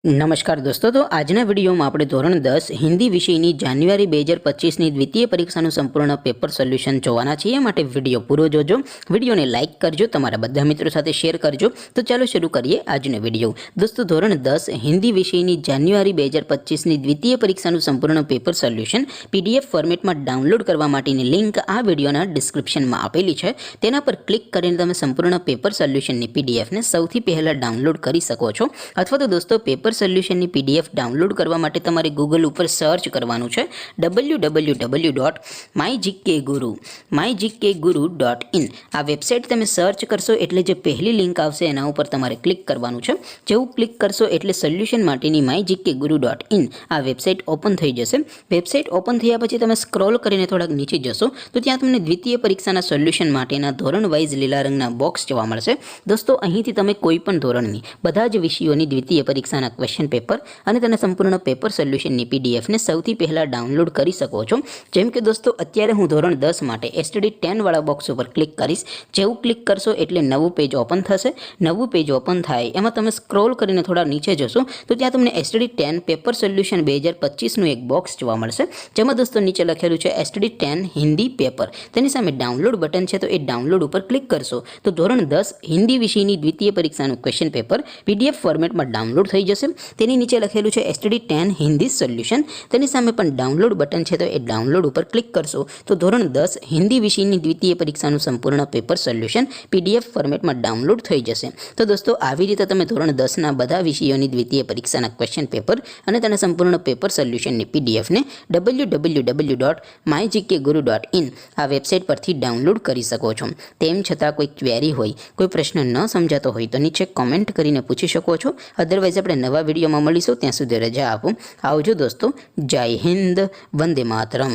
નમસ્કાર દોસ્તો, તો આજના વિડીયોમાં આપણે ધોરણ 10 હિન્દી વિષયની જાન્યુઆરી 2025ની દ્વિતીય પરીક્ષાનું સંપૂર્ણ પેપર સોલ્યુશન જોવાના છીએ. માટે વિડીયો પૂરો જોજો, વિડીયોને લાઇક કરજો, તમારા બધા મિત્રો સાથે શેર કરજો. તો ચાલો શરૂ કરીએ આજનો વિડીયો. દોસ્તો, ધોરણ 10 હિન્દી વિષયની જાન્યુઆરી 2025ની દ્વિતીય પરીક્ષાનું સંપૂર્ણ પેપર સોલ્યુશન PDF ફોર્મેટમાં ડાઉનલોડ કરવા માટેની લિંક આ વિડીયોના ડિસ્ક્રિપ્શનમાં આપેલી છે. તેના પર ક્લિક કરીને તમે સંપૂર્ણ પેપર સોલ્યુશનની PDFને સૌથી પહેલાં ડાઉનલોડ કરી શકો છો. અથવા તો દોસ્તો, પેપર સોલ્યુશનની PDF ડાઉનલોડ કરવા માટે તમારે ગૂગલ ઉપર સર્ચ કરવાનું છે www.mygkguru.in. આ વેબસાઇટ તમે સર્ચ કરશો એટલે જે પહેલી લિંક આવશે એના ઉપર તમારે ક્લિક કરવાનું છે. જેવું ક્લિક કરશો એટલે સોલ્યુશન માટેની mygkguru.in આ વેબસાઇટ ઓપન થઈ જશે. વેબસાઇટ ઓપન થયા પછી તમે સ્ક્રોલ કરીને થોડાક નીચે જશો તો ત્યાં તમને દ્વિતીય પરીક્ષાના સોલ્યુશન માટેના ધોરણ વાઇઝ લીલા રંગના બોક્સ જોવા મળશે. દોસ્તો, અહીંથી તમે કોઈ પણ ધોરણની બધા જ વિષયોની દ્વિતીય પરીક્ષાના ક્વેશ્ચન પેપર અને તેના સંપૂર્ણ પેપર સોલ્યુશનની PDFને સૌથી પહેલાં ડાઉનલોડ કરી શકો છો. જેમ કે દોસ્તો, અત્યારે હું ધોરણ 10 માટે STD10 વાળા બોક્સ ઉપર ક્લિક કરીશ. જેવું ક્લિક કરશો એટલે નવું પેજ ઓપન થશે. નવું પેજ ઓપન થાય એમાં તમે સ્ક્રોલ કરીને થોડા નીચે જશો તો ત્યાં તમને STD10 પેપર સોલ્યુશન 2025નું એક બોક્સ જોવા મળશે. જેમાં દોસ્તો નીચે લખેલું છે STD10 હિન્દી પેપર. તેની સામે ડાઉનલોડ બટન છે, તો એ ડાઉનલોડ ઉપર ક્લિક કરશો તો ધોરણ 10 હિન્દી વિષયની દ્વિતીય પરીક્ષાનું ક્વેશ્ચન પેપર PDF ફોર્મેટમાં ડાઉનલોડ થઈ જશે. તેની નીચે લખેલું છે STD10 હિન્દી સોલ્યુશન. તેની સામે પણ ડાઉનલોડ બટન છે, તો એ ડાઉનલોડ ઉપર ક્લિક કરશો તો ધોરણ 10 હિન્દી વિષયની દ્વિતીય પરીક્ષાનું સંપૂર્ણ પેપર સોલ્યુશન PDF ફોર્મેટમાં ડાઉનલોડ થઈ જશે. તો દોસ્તો, આવી રીતે તમે ધોરણ 10ના બધા વિષયોની દ્વિતીય પરીક્ષાના ક્વેશ્ચન પેપર અને તેના સંપૂર્ણ પેપર સોલ્યુશનની PDFને www.mygkguru.in આ વેબસાઇટ પરથી ડાઉનલોડ કરી શકો છો. તેમ છતાં કોઈ ક્વેરી હોય, કોઈ પ્રશ્ન ન સમજાતો હોય તો નીચે કોમેન્ટ કરીને પૂછી શકો છો. અદરવાઇઝ આપણે નવા વિડીયોમાં મળીશું. ત્યાં સુધી રજા આપો. આવજો દોસ્તો. જય હિન્દ. વંદે માતરમ.